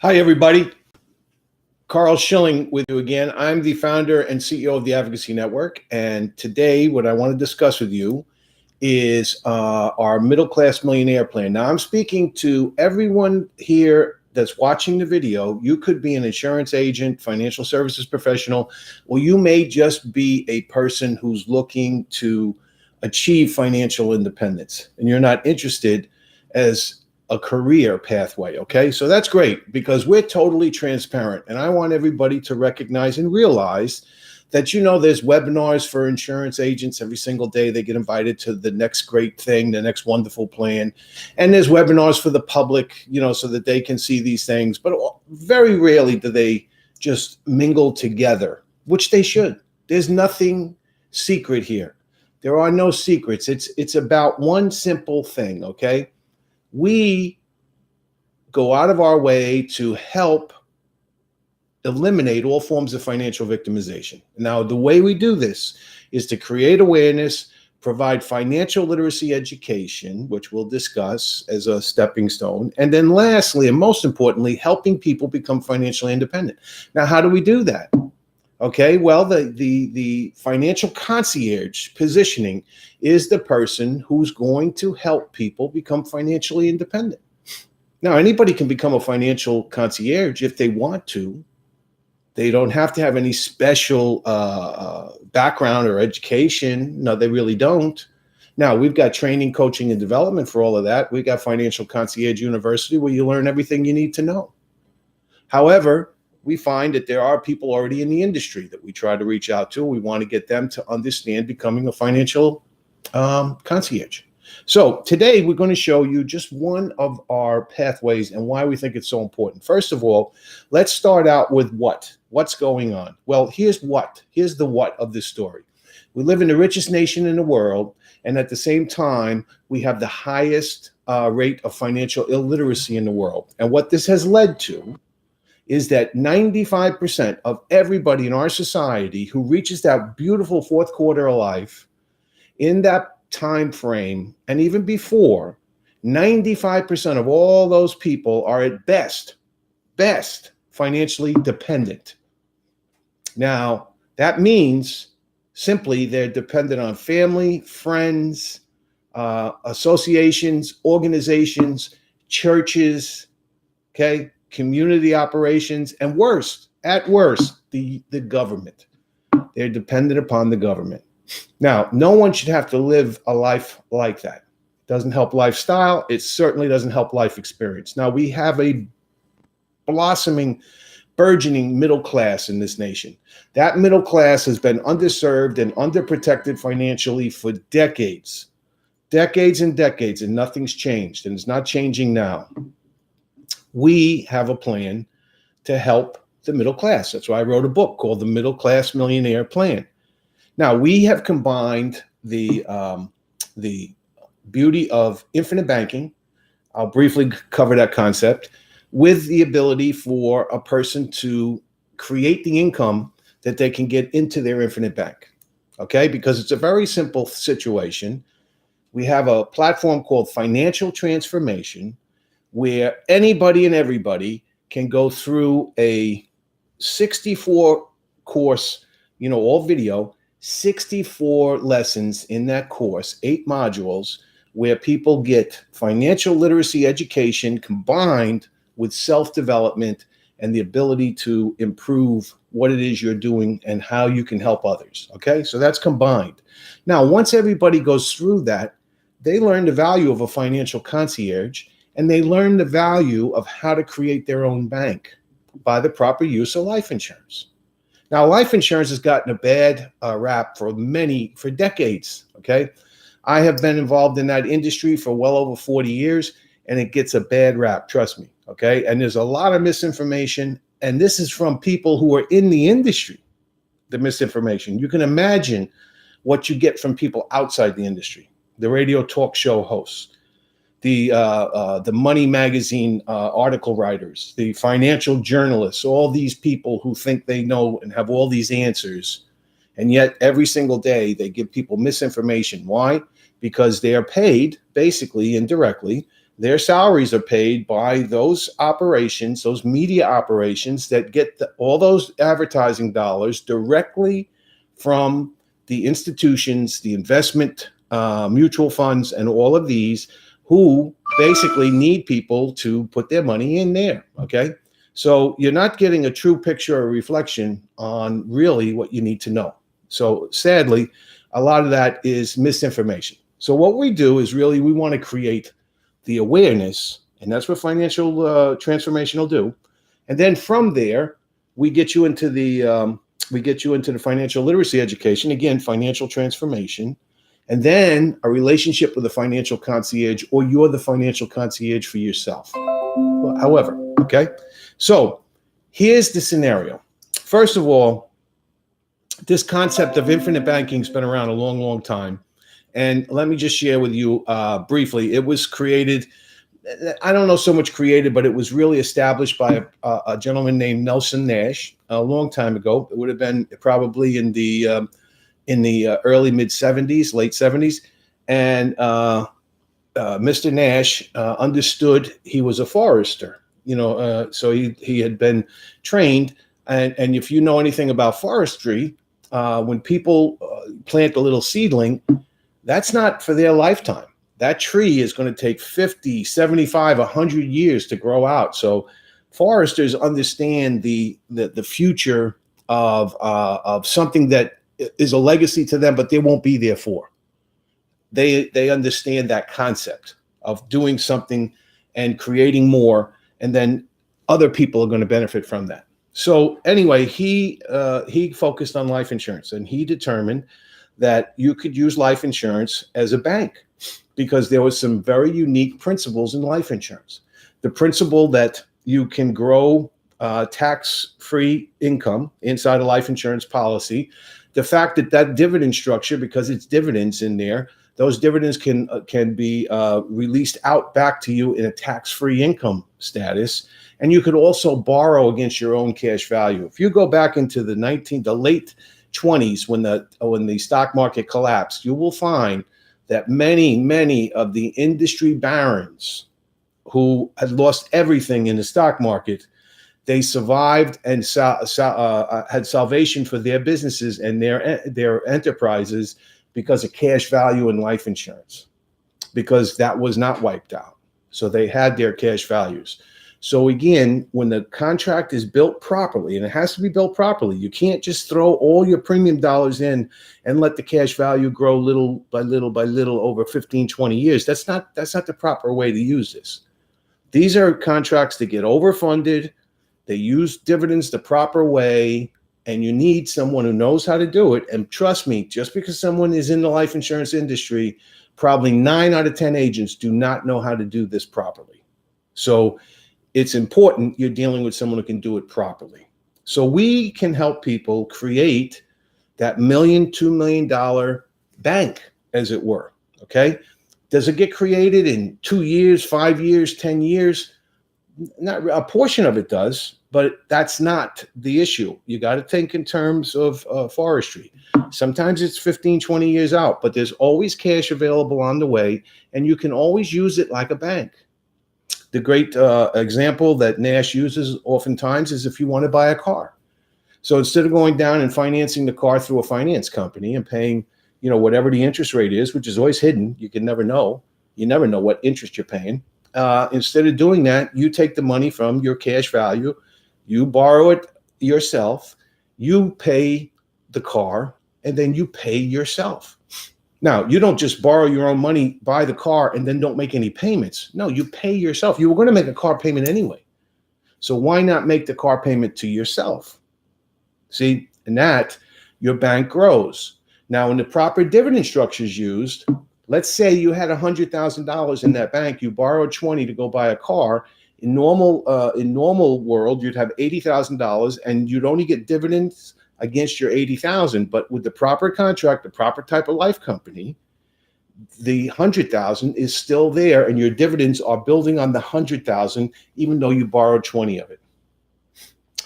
Hi, everybody. Carl Schilling with you again. I'm the founder and CEO of the Advocacy Network. And today, what I want to discuss with you is our middle class millionaire plan. Now, I'm speaking to everyone here that's watching the video. You could be an insurance agent, financial services professional, or you may just be a person who's looking to achieve financial independence and you're not interested as a career pathway. Okay, so that's great because we're totally transparent, and I want everybody to recognize and realize that there's webinars for insurance agents every single day. They get invited to the next great thing, the next wonderful plan, and there's webinars for the public, so that they can see these things. But very rarely do they just mingle together, which they should. There's nothing secret here. There are no secrets. It's about one simple thing. Okay. We go out of our way to help eliminate all forms of financial victimization. Now, the way we do this is to create awareness, provide financial literacy education, which we'll discuss as a stepping stone, and then lastly, and most importantly, helping people become financially independent. Now, how do we do that? Okay, well, the financial concierge positioning is the person who's going to help people become financially independent. Now, anybody can become a financial concierge if they want to. They don't have to have any special background or education. No, they really don't. Now, we've got training, coaching, and development for all of that. We've got Financial Concierge University where you learn everything you need to know. However, we find that there are people already in the industry that we try to reach out to. We want to get them to understand becoming a financial concierge. So today we're going to show you just one of our pathways and why we think it's so important. First of all, let's start out with what's going on. Well, here's the what of this story. We live in the richest nation in the world, and at the same time, we have the highest rate of financial illiteracy in the world. And what this has led to is that 95% of everybody in our society who reaches that beautiful fourth quarter of life, in that time frame and even before, 95% of all those people are at best financially dependent. Now, that means simply they're dependent on family, friends, associations, organizations, churches, okay? Community operations, and at worst, the government. They're dependent upon the government. Now, no one should have to live a life like that. It doesn't help lifestyle. It certainly doesn't help life experience. Now, we have a blossoming, burgeoning middle class in this nation. That middle class has been underserved and underprotected financially for decades and decades, and nothing's changed, and it's not changing now. We have a plan to help the middle class. That's why I wrote a book called The Middle Class Millionaire Plan. Now, we have combined the beauty of infinite banking. I'll briefly cover that concept, with the ability for a person to create the income that they can get into their infinite bank. Okay, because it's a very simple situation. We have a platform called Financial Transformation, where anybody and everybody can go through a 64 course, all video, 64 lessons in that course, 8 modules, where people get financial literacy education combined with self-development and the ability to improve what it is you're doing and how you can help others. Okay, so that's combined. Now, once everybody goes through that, they learn the value of a financial concierge, and they learn the value of how to create their own bank by the proper use of life insurance. Now, life insurance has gotten a bad rap for decades, okay? I have been involved in that industry for well over 40 years, and it gets a bad rap, trust me, okay? And there's a lot of misinformation, and this is from people who are in the industry, the misinformation. You can imagine what you get from people outside the industry, the radio talk show hosts, the money magazine article writers, the financial journalists, all these people who think they know and have all these answers. And yet every single day they give people misinformation. Why? Because they are paid basically indirectly Their salaries are paid by those operations, those media operations that get all those advertising dollars directly from the institutions, the investment mutual funds, and all of these who basically need people to put their money in there. Okay. So you're not getting a true picture or reflection on really what you need to know. So sadly, a lot of that is misinformation. So what we do is really we want to create the awareness, and that's what financial transformation will do. And then from there, we get you into the financial literacy education, again, financial transformation, and then a relationship with a financial concierge, or you're the financial concierge for yourself. However, okay. So here's the scenario. First of all, this concept of infinite banking has been around a long, long time. And let me just share with you briefly. It was created, I don't know so much created, but it was really established by a gentleman named Nelson Nash a long time ago. It would have been probably in the early mid 70s, late 70s. And Mr. Nash understood he was a forester, so he had been trained. And if you know anything about forestry, when people plant a little seedling, that's not for their lifetime. That tree is going to take 50, 75, 100 years to grow out. So foresters understand the future of something that is a legacy to them, but they won't be there for. They understand that concept of doing something and creating more, and then other people are going to benefit from that. So anyway, he focused on life insurance, and he determined that you could use life insurance as a bank because there was some very unique principles in life insurance. The principle that you can grow tax-free income inside a life insurance policy. The fact that dividend structure, because it's dividends in there, those dividends can be released out back to you in a tax-free income status. And you could also borrow against your own cash value. If you go back into the late 20s, when the stock market collapsed, you will find that many of the industry barons who had lost everything in the stock market, they survived and had salvation for their businesses and their enterprises because of cash value and life insurance, because that was not wiped out. So they had their cash values. So again, when the contract is built properly, and it has to be built properly, you can't just throw all your premium dollars in and let the cash value grow little by little over 15, 20 years. That's not the proper way to use this. These are contracts that get overfunded. They use dividends the proper way, and you need someone who knows how to do it. And trust me, just because someone is in the life insurance industry, probably 9 out of 10 agents do not know how to do this properly. So it's important you're dealing with someone who can do it properly. So we can help people create that $1 million, $2 million bank, as it were. Okay. Does it get created in 2 years, 5 years, 10 years? Not a portion of it does, but that's not the issue. You got to think in terms of forestry. Sometimes it's 15, 20 years out, but there's always cash available on the way, and you can always use it like a bank. The great example that Nash uses oftentimes is if you want to buy a car. So instead of going down and financing the car through a finance company and paying, whatever the interest rate is, which is always hidden, you can never know. You never know what interest you're paying. Instead of doing that, you take the money from your cash value, you borrow it yourself, you pay the car, and then you pay yourself. Now, you don't just borrow your own money, buy the car, and then don't make any payments. No, you pay yourself. You were going to make a car payment anyway. So why not make the car payment to yourself? See, and that your bank grows. Now, when the proper dividend structure is used, let's say you had $100,000 in that bank, you borrowed 20 to go buy a car. In normal world, you'd have $80,000 and you'd only get dividends against your 80,000. But with the proper contract, the proper type of life company, the 100,000 is still there, and your dividends are building on the 100,000, even though you borrowed 20 of it.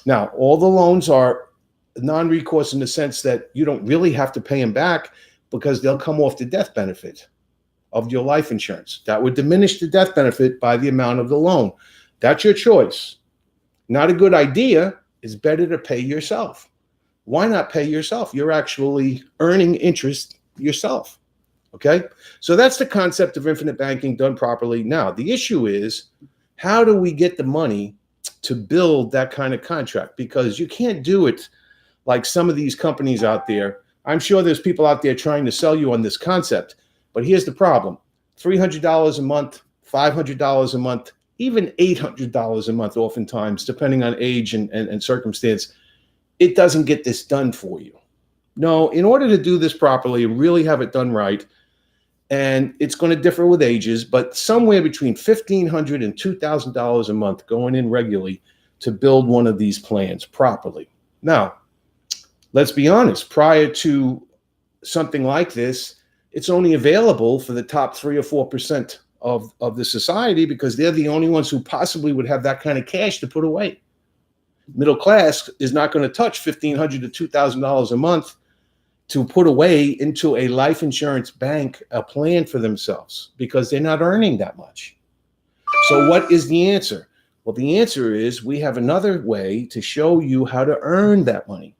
Now, all the loans are non-recourse in the sense that you don't really have to pay them back because they'll come off the death benefit. of your life insurance. That would diminish the death benefit by the amount of the loan. That's your choice. Not a good idea. It's better to pay yourself. Why not pay yourself? You're actually earning interest yourself. Okay? So that's the concept of infinite banking done properly. Now, the issue is, how do we get the money to build that kind of contract? Because you can't do it like some of these companies out there. I'm sure there's people out there trying to sell you on this concept, but here's the problem. $300 a month, $500 a month, even $800 a month oftentimes, depending on age and circumstance, it doesn't get this done for you. No, in order to do this properly, really have it done right, and it's going to differ with ages, but somewhere between $1,500 and $2,000 a month going in regularly to build one of these plans properly. Now, let's be honest, prior to something like this, it's only available for the top 3 or 4% of the society, because they're the only ones who possibly would have that kind of cash to put away. Middle class is not going to touch $1,500 to $2,000 a month to put away into a life insurance bank, a plan for themselves, because they're not earning that much. So what is the answer? Well, the answer is we have another way to show you how to earn that money.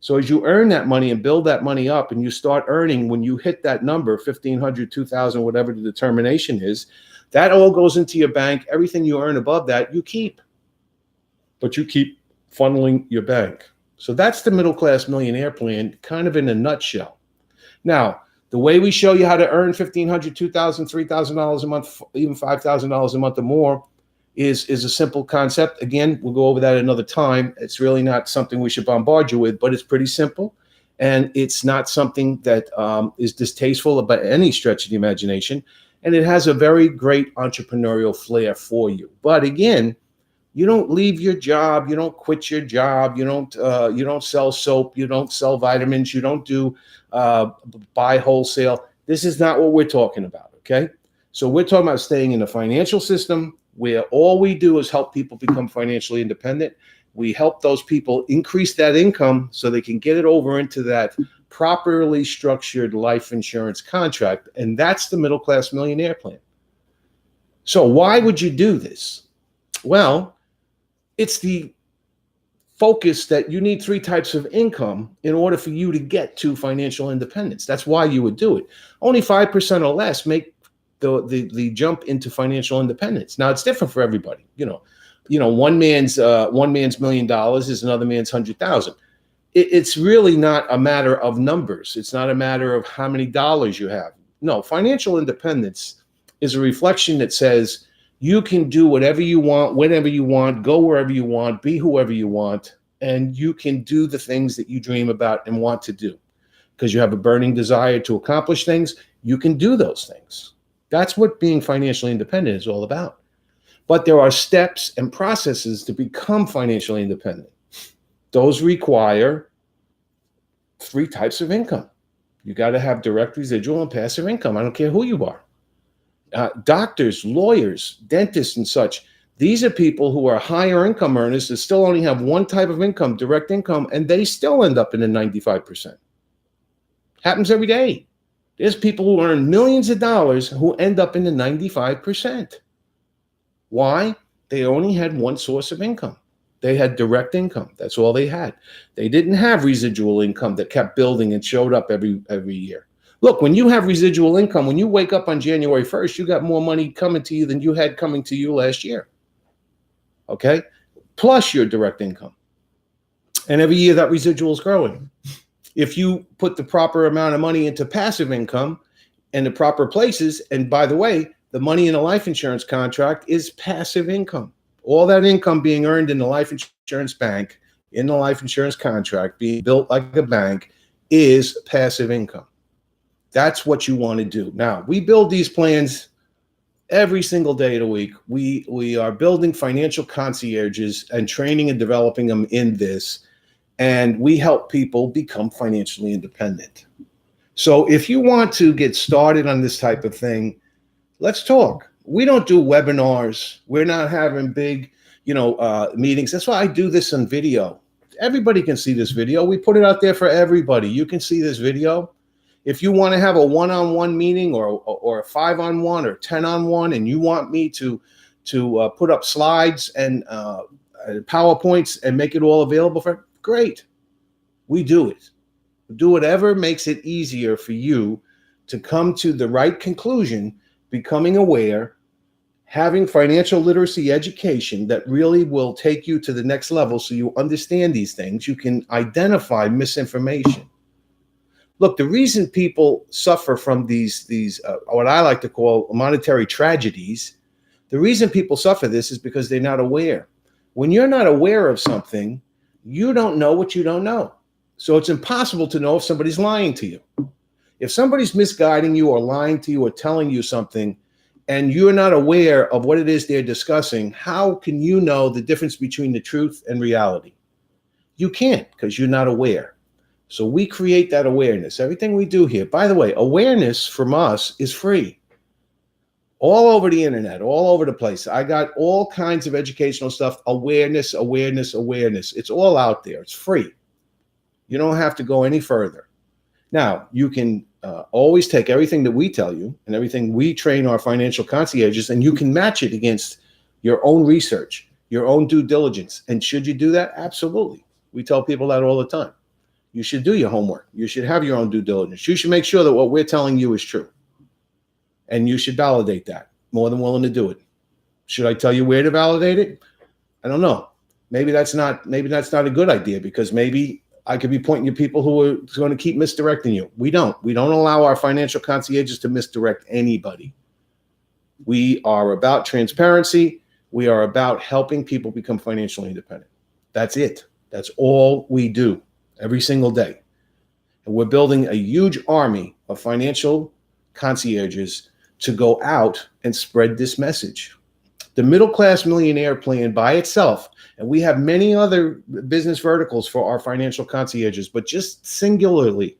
So as you earn that money and build that money up, and you start earning, when you hit that number, 1,500, 2,000, whatever the determination is, that all goes into your bank. Everything you earn above that, you keep. But you keep funneling your bank. So that's the middle class millionaire plan, kind of in a nutshell. Now, the way we show you how to earn $1,500, $2,000, $3,000 a month, even $5,000 a month or more is a simple concept. Again, we'll go over that another time. It's really not something we should bombard you with, but it's pretty simple. And it's not something that is distasteful by any stretch of the imagination. And it has a very great entrepreneurial flair for you. But again, you don't leave your job. You don't quit your job. You don't sell soap. You don't sell vitamins. You don't do buy wholesale. This is not what we're talking about, okay? So we're talking about staying in the financial system where all we do is help people become financially independent. We help those people increase that income so they can get it over into that properly structured life insurance contract. And that's the middle class millionaire plan. So why would you do this? Well, it's the focus that you need 3 types of income in order for you to get to financial independence. That's why you would do it. Only 5% or less make the jump into financial independence. Now, it's different for everybody. One man's $1 million is another man's 100,000. It's really not a matter of numbers. It's not a matter of how many dollars you have. No, financial independence is a reflection that says you can do whatever you want, whenever you want, go wherever you want, be whoever you want, and you can do the things that you dream about and want to do. Because you have a burning desire to accomplish things, you can do those things. That's what being financially independent is all about. But there are steps and processes to become financially independent. Those require 3 types of income. You got to have direct, residual, and passive income. I don't care who you are. Doctors, lawyers, dentists, and such. These are people who are higher income earners that still only have one type of income, direct income, and they still end up in the 95%. Happens every day. There's people who earn millions of dollars who end up in the 95%. Why? They only had one source of income. They had direct income. That's all they had. They didn't have residual income that kept building and showed up every year. Look, when you have residual income, when you wake up on January 1st, you got more money coming to you than you had coming to you last year. Okay? Plus your direct income. And every year that residual is growing. If you put the proper amount of money into passive income in the proper places, and by the way, the money in a life insurance contract is passive income. All that income being earned in the life insurance bank, in the life insurance contract, being built like a bank, is passive income. That's what you want to do. Now, we build these plans every single day of the week. We are building financial concierges and training and developing them in this. And we help people become financially independent. So if you want to get started on this type of thing, let's talk. We don't do webinars. We're not having big, meetings. That's why I do this on video. Everybody can see this video. We put it out there for everybody. You can see this video. If you want to have a one-on-one meeting or a 5-on-1 or 10-on-1, and you want me to put up slides and PowerPoints and make it all available for, great. We do it. Do whatever makes it easier for you to come to the right conclusion, becoming aware, having financial literacy education that really will take you to the next level so you understand these things. You can identify misinformation. Look, the reason people suffer from these what I like to call monetary tragedies, the reason people suffer this is because they're not aware. When you're not aware of something, you don't know what you don't know. So it's impossible to know if somebody's lying to you. If somebody's misguiding you or lying to you or telling you something, and you're not aware of what it is they're discussing, how can you know the difference between the truth and reality? You can't, because you're not aware. So we create that awareness. Everything we do here, by the way, awareness from us is free. All over the internet, all over the place. I got all kinds of educational stuff. Awareness, awareness, awareness. It's all out there. It's free. You don't have to go any further. Now, you can always take everything that we tell you and everything we train our financial concierges, and you can match it against your own research, your own due diligence. And should you do that? Absolutely. We tell people that all the time. You should do your homework. You should have your own due diligence. You should make sure that what we're telling you is true. And you should validate that. More than willing to do it. Should I tell you where to validate it? I don't know. Maybe that's not a good idea, because maybe I could be pointing you people who are going to keep misdirecting you. We don't allow our financial concierges to misdirect anybody. We are about transparency. We are about helping people become financially independent. That's it. That's all we do every single day. And we're building a huge army of financial concierges to go out and spread this message. The middle class millionaire plan by itself, and we have many other business verticals for our financial concierges, but just singularly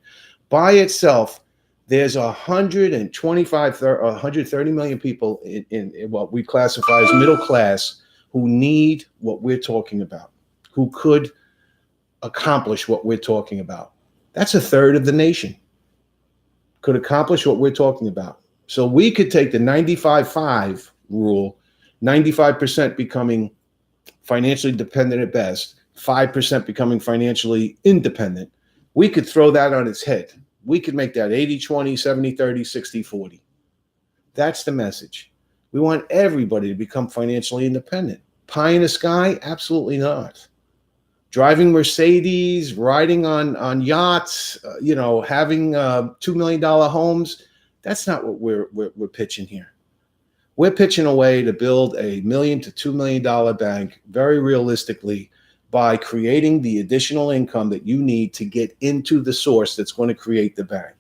by itself, there's 130 million people in what we classify as middle class who need what we're talking about, who could accomplish what we're talking about. That's a third of the nation could accomplish what we're talking about. So we could take the 95-5 rule, 95% becoming financially dependent at best, 5% becoming financially independent. We could throw that on its head. We could make that 80-20, 70-30, 60-40. That's the message. We want everybody to become financially independent. Pie in the sky? Absolutely not. Driving Mercedes, riding on yachts, having $2 million homes. That's not what we're pitching here. We're pitching a way to build $1 million to $2 million bank very realistically by creating the additional income that you need to get into the source that's going to create the bank.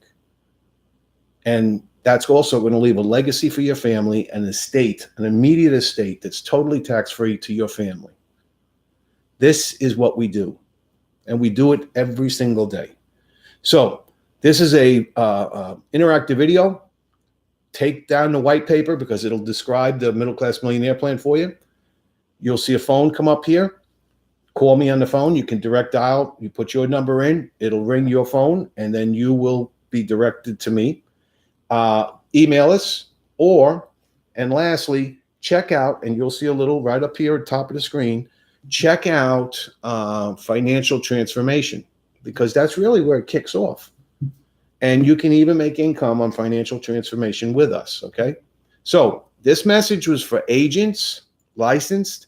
And that's also going to leave a legacy for your family and an immediate estate that's totally tax-free to your family. This is what we do, and we do it every single day. So this is a interactive video. Take down the white paper because it'll describe the middle class millionaire plan for you. You'll see a phone come up here. Call me on the phone. You can direct dial. You put your number in. It'll ring your phone, and then you will be directed to me. Email us, and lastly, check out, and you'll see a little right up here at the top of the screen, check out Financial Transformation, because that's really where it kicks off. And you can even make income on financial transformation with us, okay? So this message was for agents, licensed.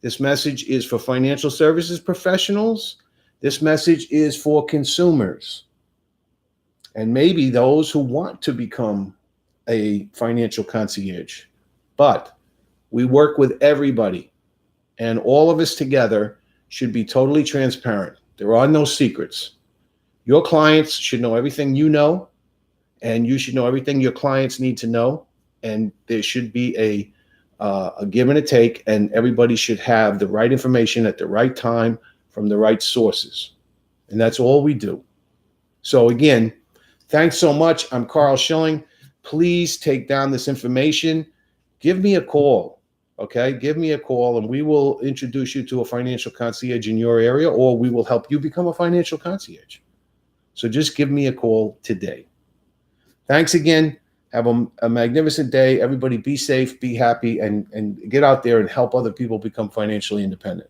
This message is for financial services professionals. This message is for consumers. And maybe those who want to become a financial concierge. But we work with everybody, and all of us together should be totally transparent. There are no secrets. Your clients should know everything you know, and you should know everything your clients need to know. And there should be a give and a take, and everybody should have the right information at the right time from the right sources. And that's all we do. So again, thanks so much. I'm Carl Schilling. Please take down this information. Give me a call, okay? Give me a call, and we will introduce you to a financial concierge in your area, or we will help you become a financial concierge. So just give me a call today. Thanks again. Have a magnificent day. Everybody be safe, be happy, and get out there and help other people become financially independent.